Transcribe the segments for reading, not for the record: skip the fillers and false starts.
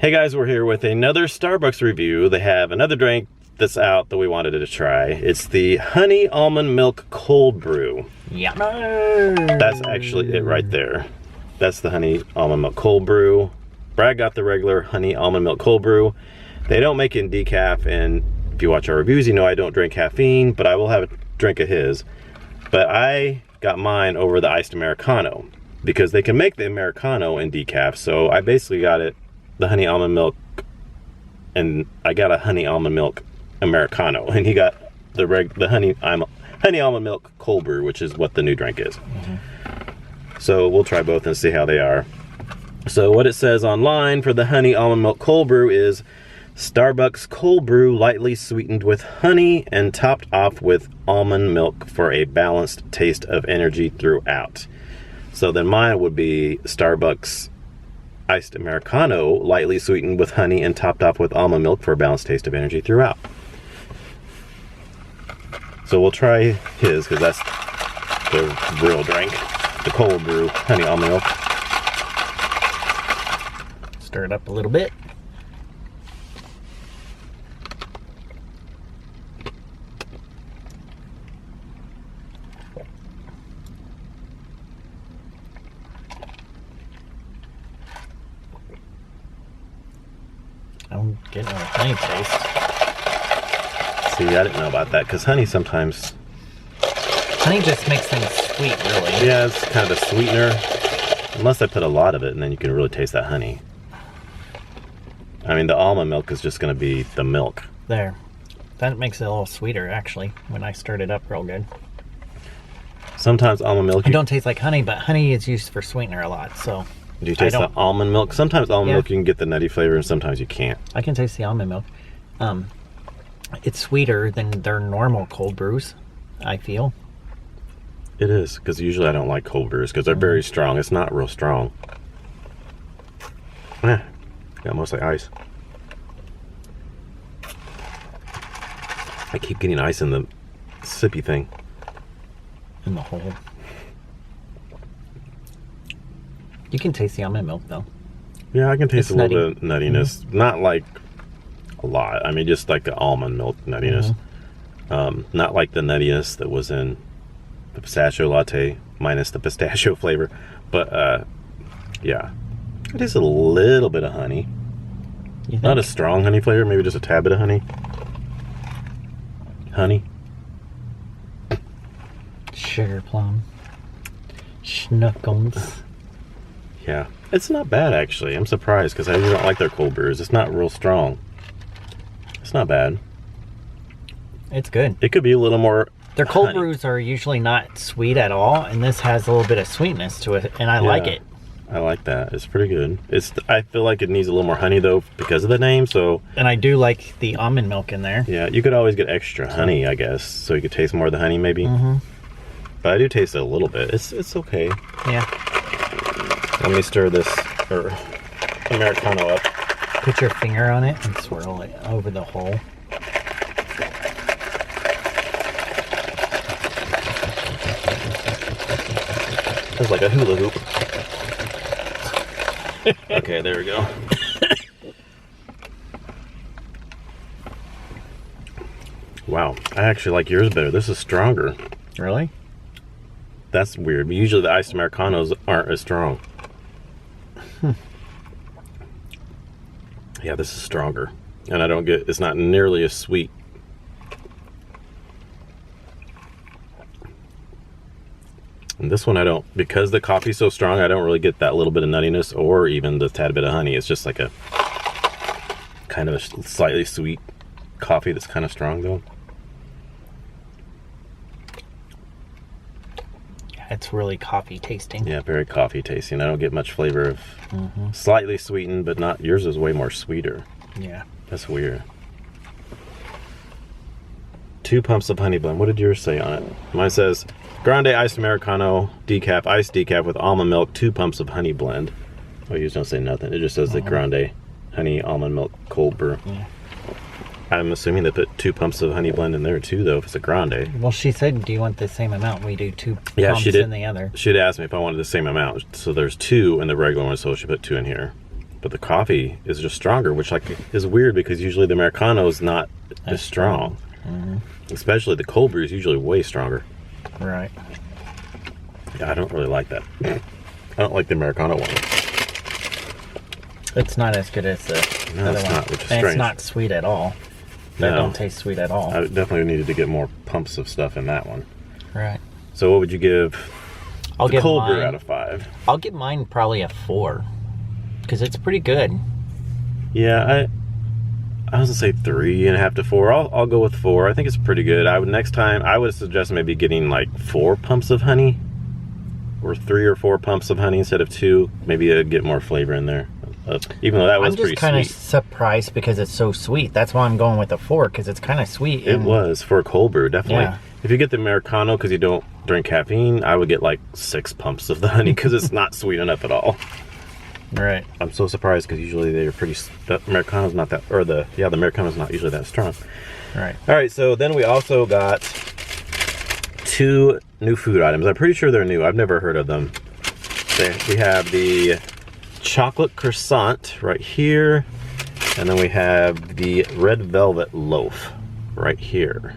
Hey guys, we're here with another Starbucks review. They have another drink that's out that we wanted to try. It's the honey almond milk cold brew. Yummy. That's actually it right there. That's the honey almond milk cold brew. Brad got the regular honey almond milk cold brew. They don't make it in decaf, and if you watch our reviews, you know I don't drink caffeine, but I will have a drink of his. But I got mine over the iced Americano because they can make the Americano in decaf, so I basically got it the honey almond milk, and I got a honey almond milk Americano, and he got the honey almond milk cold brew, which is what the new drink is. So we'll try both and see how they are. So what it says online for the honey almond milk cold brew is Starbucks cold brew, lightly sweetened with honey and topped off with almond milk for a balanced taste of energy throughout. So then mine would be Starbucks iced Americano, lightly sweetened with honey and topped off with almond milk for a balanced taste of energy throughout. So we'll try his, because that's the real drink, the cold brew honey almond milk. Stir it up a little bit. I'm getting a honey taste. See, I didn't know about that, because honey sometimes... Honey just makes things sweet, really. Yeah, it's kind of a sweetener. Unless I put a lot of it, and then you can really taste that honey. I mean, the almond milk is just going to be the milk. There. That makes it a little sweeter, actually, when I stirred it up real good. Sometimes almond milk... It don't taste like honey, but honey is used for sweetener a lot, so... Do you taste the almond milk? Sometimes almond milk you can get the nutty flavor, and sometimes you can't. I can taste the almond milk. It's sweeter than their normal cold brews, I feel. It is, because usually I don't like cold brews, because they're very strong. It's not real strong. Yeah, mostly ice. I keep getting ice in the sippy thing. In the hole. You can taste the almond milk, though. Yeah, I can taste a little bit of nuttiness. Mm-hmm. Not like a lot. I mean, just like the almond milk nuttiness. Mm-hmm. Not like the nuttiness that was in the pistachio latte, minus the pistachio flavor. But, yeah. It is a little bit of honey. Not a strong honey flavor, maybe just a tad bit of honey. Honey. Sugar plum. Schnuckles. Yeah, it's not bad actually. I'm surprised because I usually don't like their cold brews. It's not real strong. It's not bad. It's good. It could be a little more Their cold honey. brews are usually not sweet at all, and this has a little bit of sweetness to it, and I like it. I like that. It's pretty good. I feel like it needs a little more honey though because of the name. So. And I do like the almond milk in there. Yeah, you could always get extra honey, I guess, so you could taste more of the honey maybe. But I do taste it a little bit. It's okay. Yeah. Let me stir this Americano up. Put your finger on it and swirl it over the hole. It's like a hula hoop. Okay, there we go. Wow, I actually like yours better. This is stronger. Really? That's weird. Usually the iced Americanos aren't as strong. Yeah, this is stronger. And it's not nearly as sweet. And this one I don't, because the coffee's so strong, I don't really get that little bit of nuttiness or even the tad bit of honey. It's just like a kind of a slightly sweet coffee that's kind of strong though. It's really coffee tasting. Yeah, very coffee tasting. I don't get much flavor of slightly sweetened, but not, yours is way more sweeter. Yeah. That's weird. 2 pumps of honey blend. What did yours say on it? Mine says grande iced Americano, decaf, iced decaf with almond milk, 2 pumps of honey blend. Oh, you just don't say nothing. It just says the grande honey almond milk cold brew. Yeah. I'm assuming they put 2 pumps of honey blend in there too, though, if it's a grande. Well, she said, do you want the same amount? We do 2 Yeah, pumps she did. in the other. She'd asked me if I wanted the same amount. So there's 2 in the regular one, so she put 2 in here. but the coffee is just stronger, which like is weird because usually the Americano is not as strong. Especially the cold brew is usually way stronger. Right. Yeah, I don't really like that. I don't like the Americano one. It's not as good as the No, other it's one. not, which is And strange. it's not sweet at all. They No. don't taste sweet at all. I definitely needed to get more pumps of stuff in that one. Right. So what would you give I'll the give cold mine, brew out of 5? I'll give mine probably a 4. Because it's pretty good. Yeah, I was gonna say 3.5 to 4. I'll go with 4. I think it's pretty good. Next time I would suggest maybe getting like 4 pumps of honey, or 3 or 4 pumps of honey instead of 2. Maybe get more flavor in there. Even though that was pretty I'm just kind of sweet. surprised because it's so sweet. That's why I'm going with a 4, because it's kind of sweet. It was for a cold brew, definitely. Yeah. If you get the Americano because you don't drink caffeine, I would get like 6 pumps of the honey because it's not sweet enough at all. Right. I'm so surprised because usually they're pretty. The Americano's not that, or the Americano's not usually that strong. Right. All right, so then we also got 2 new food items. I'm pretty sure they're new. I've never heard of them. We have the chocolate croissant right here, and then we have the red velvet loaf right here.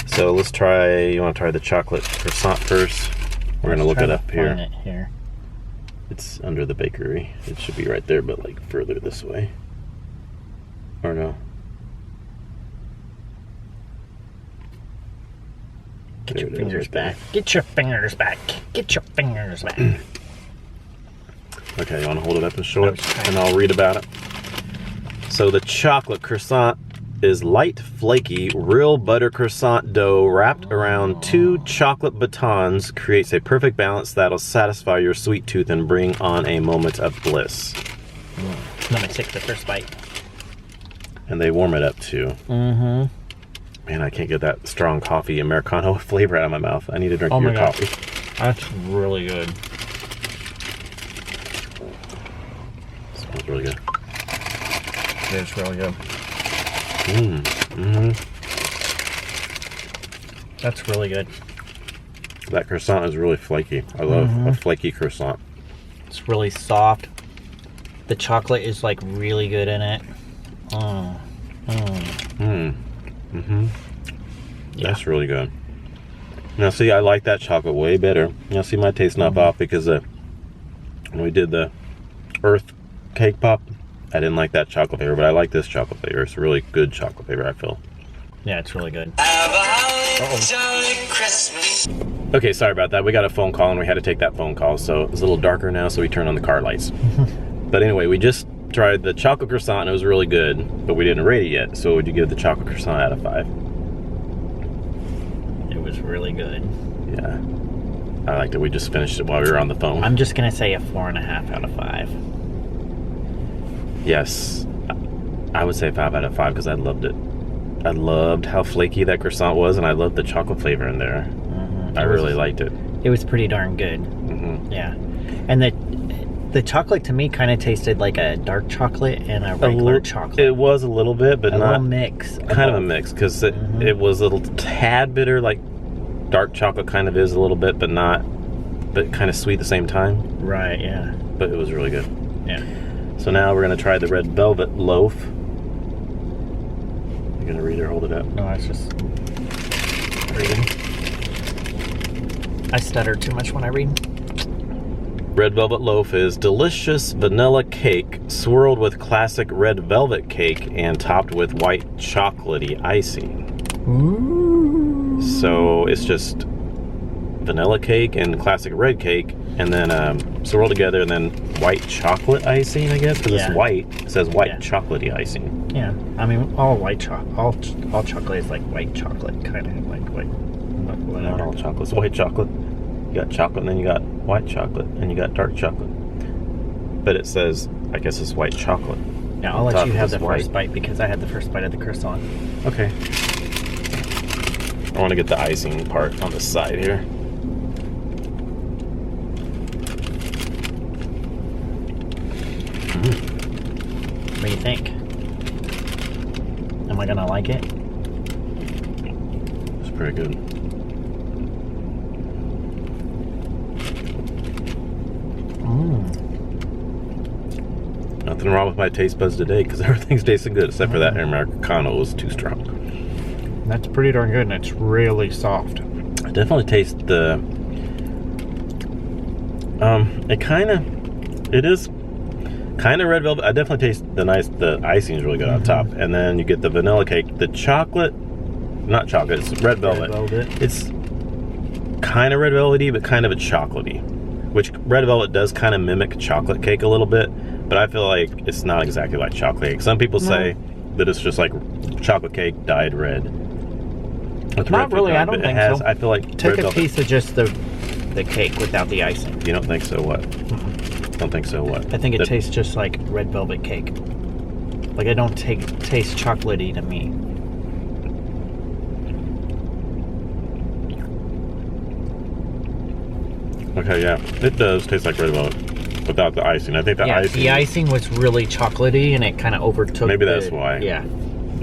So let's try. You want to try the chocolate croissant first? We're gonna look it up Find here. it here. It's under the bakery. It should be right there, but like further this way. Or no? Get There your it is, fingers right there. back. Get your fingers back. Get your fingers back. Okay, you want to hold it up and show it, Okay. and I'll read about it. So the chocolate croissant is light, flaky, real butter croissant dough wrapped around 2 chocolate batons, creates a perfect balance that'll satisfy your sweet tooth and bring on a moment of bliss. Let me take the first bite. And they warm it up too. Mm-hmm. Man, I can't get that strong coffee Americano flavor out of my mouth. I need to drink Oh your my God. coffee. That's really good. Smells really good. It's really good. That's really good. That croissant is really flaky. I love a flaky croissant. It's really soft. The chocolate is like really good in it. Yeah. That's really good. Now see, I like that chocolate way better. Now see, my taste not off because when we did the Earth cake pop, I didn't like that chocolate flavor, but I like this chocolate flavor. It's a really good chocolate flavor, I feel. Yeah, it's really good. Okay, sorry about that. We got a phone call and we had to take that phone call, so it's a little darker now, so we turned on the car lights. But anyway, we just tried the chocolate croissant and it was really good, but we didn't rate it yet. So would you give the chocolate croissant out of 5? It was really good. Yeah. I liked it. We just finished it while we were on the phone. I'm just gonna say a 4.5 out of 5. Yes. I would say 5 out of 5 because I loved it. I loved how flaky that croissant was, and I loved the chocolate flavor in there. I really liked it. It was pretty darn good. Yeah. And the chocolate to me kind of tasted like a dark chocolate and a regular chocolate. It was a little bit, but a not little mix. kind of a mix because it was a little tad bitter, like dark chocolate kind of is a little bit, but kind of sweet at the same time. Right, yeah. But it was really good. Yeah. So now we're gonna try the red velvet loaf. You gonna read or hold it up? No, I was just reading. I stutter too much when I read. Red velvet loaf is delicious vanilla cake swirled with classic red velvet cake and topped with white chocolatey icing. Ooh. So it's just vanilla cake and classic red cake, and then swirled together, and then white chocolate icing, I guess, because it's white. It says white chocolatey icing. Yeah, I mean, all white chocolate, all chocolate is like white chocolate, kind of like white. Whatever. Not all chocolate. It's white chocolate. You got chocolate, and then you got white chocolate, and you got dark chocolate. But it says, I guess it's white chocolate. Yeah, I'll let you have the first bite because I had the first bite of the croissant. Okay. I want to get the icing part on the side here. What do you think? Am I gonna like it? It's pretty good. Nothing wrong with my taste buds today because everything's tasting good except for that Americano was too strong. That's pretty darn good, and it's really soft. I definitely taste the. It is kind of red velvet. I definitely taste the icing is really good on top, and then you get the vanilla cake, the chocolate, not chocolate, it's red velvet. It's kind of red velvety, but kind of a chocolatey, which red velvet does kind of mimic chocolate cake a little bit, but I feel like it's not exactly like chocolate cake. Some people say that it's just like chocolate cake dyed red. Not really, I don't think so. I feel like take a piece of just the cake without the icing. You don't think so? What? Don't think so? What? I think it tastes just like red velvet cake. Like I don't taste chocolatey to me. Okay, yeah, it does taste like red velvet without the icing. I think the icing was really chocolatey, and it kind of overtook. Maybe that's why. Yeah.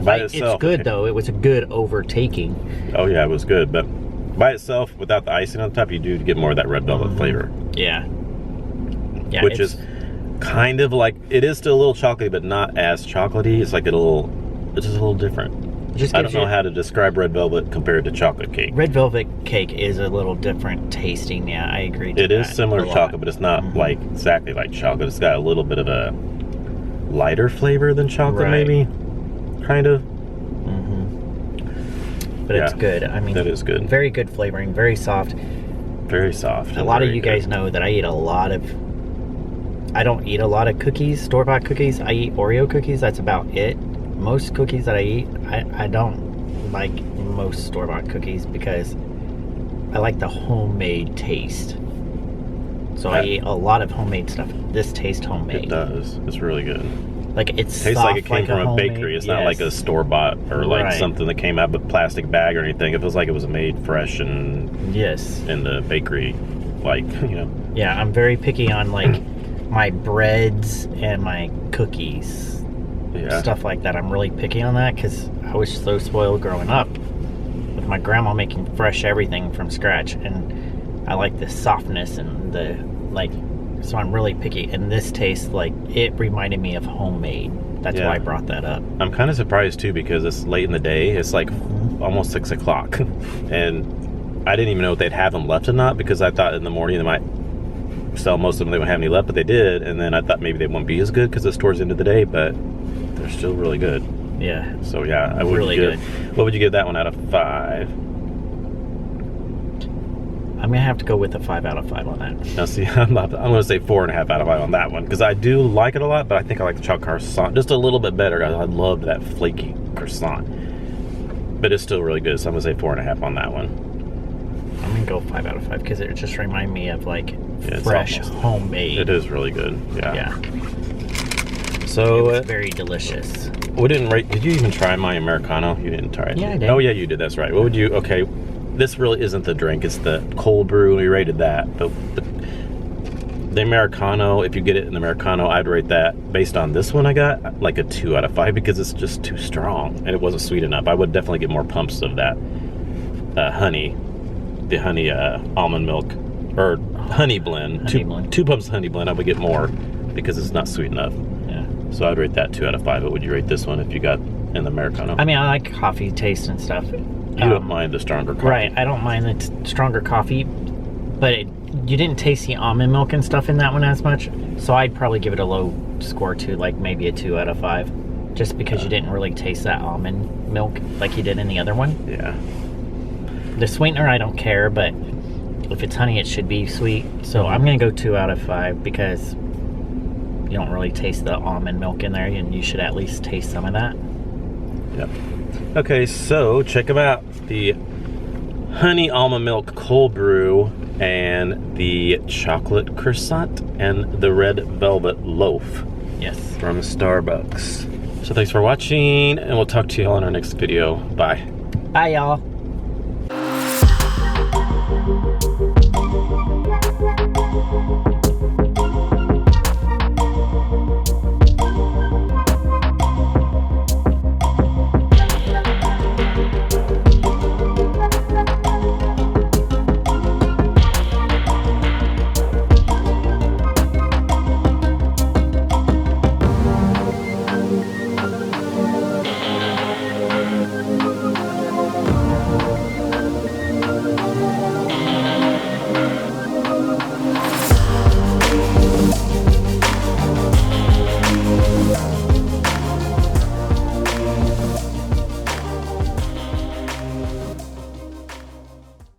By itself, it's good though. It was a good overtaking. Oh yeah, it was good, but by itself, without the icing on top, you do get more of that red velvet flavor. Yeah. Yeah. Which is kind of like, it is still a little chocolatey, but not as chocolatey. It's like it's just a little different. I don't know how to describe red velvet compared to chocolate cake. Red velvet cake is a little different tasting. Yeah, I agree. It is similar to chocolate, but it's not like exactly like chocolate. It's got a little bit of a lighter flavor than chocolate, maybe. Kind of. But it's good. I mean, that is good. Very good flavoring, very soft. Very soft. A lot of you guys know that I don't eat a lot of cookies, store-bought cookies. I eat Oreo cookies. That's about it. Most cookies that I eat, I don't like most store-bought cookies because I like the homemade taste. So I eat a lot of homemade stuff. This tastes homemade. It does. It's really good. Like it tastes like it came from a bakery. It's not like a store-bought or like something that came out of a plastic bag or anything. It feels like it was made fresh and in the bakery, like, you know. Yeah, I'm very picky on like my breads and my cookies. Yeah. Stuff like that. I'm really picky on that because I was so spoiled growing up with my grandma making fresh everything from scratch, and I like the softness and the like. So I'm really picky, and this tastes like it reminded me of homemade. That's why I brought that up. I'm kind of surprised too because it's late in the day. It's like almost 6 o'clock, and I didn't even know if they'd have them left or not because I thought in the morning they might sell most of them. They wouldn't have any left, but they did, and then I thought maybe they wouldn't be as good because it's towards the end of the day, but they're still really good. Yeah. So yeah, I would really good. What would you give that one out of 5? I'm gonna have to go with a 5 out of 5 on that. Now see, I'm gonna say 4.5 out of 5 on that one because I do like it a lot, but I think I like the chocolate croissant just a little bit better. I love that flaky croissant, but it's still really good. So I'm gonna say 4.5 on that one. I'm gonna go 5 out of 5 because it just reminds me of like fresh homemade. It is really good. Yeah. Yeah. So it's very delicious. We didn't rate. Did you even try my Americano? You didn't try it. Yeah, I did. Oh yeah, you did. That's right. What would you? Okay, this really isn't the drink. It's the cold brew. We rated that. But the Americano, if you get it in the Americano, I'd rate that based on this one I got like a 2 out of 5 because it's just too strong and it wasn't sweet enough. I would definitely get more pumps of that honey, the honey almond milk or honey blend. Two pumps of honey blend. I would get more because it's not sweet enough. Yeah. So I'd rate that 2 out of 5. What would you rate this one if you got in the Americano? I mean, I like coffee taste and stuff. You don't mind the stronger coffee. Right, I don't mind the stronger coffee, but you didn't taste the almond milk and stuff in that one as much, so I'd probably give it a low score too, like maybe a 2 out of 5, just because you didn't really taste that almond milk like you did in the other one. Yeah. The sweetener, I don't care, but if it's honey, it should be sweet, so I'm gonna go 2 out of 5 because you don't really taste the almond milk in there, and you should at least taste some of that. Yep. Okay, so check them out. The honey almond milk cold brew and the chocolate croissant and the red velvet loaf. Yes. From Starbucks. So thanks for watching, and we'll talk to you all in our next video. Bye. Bye, y'all.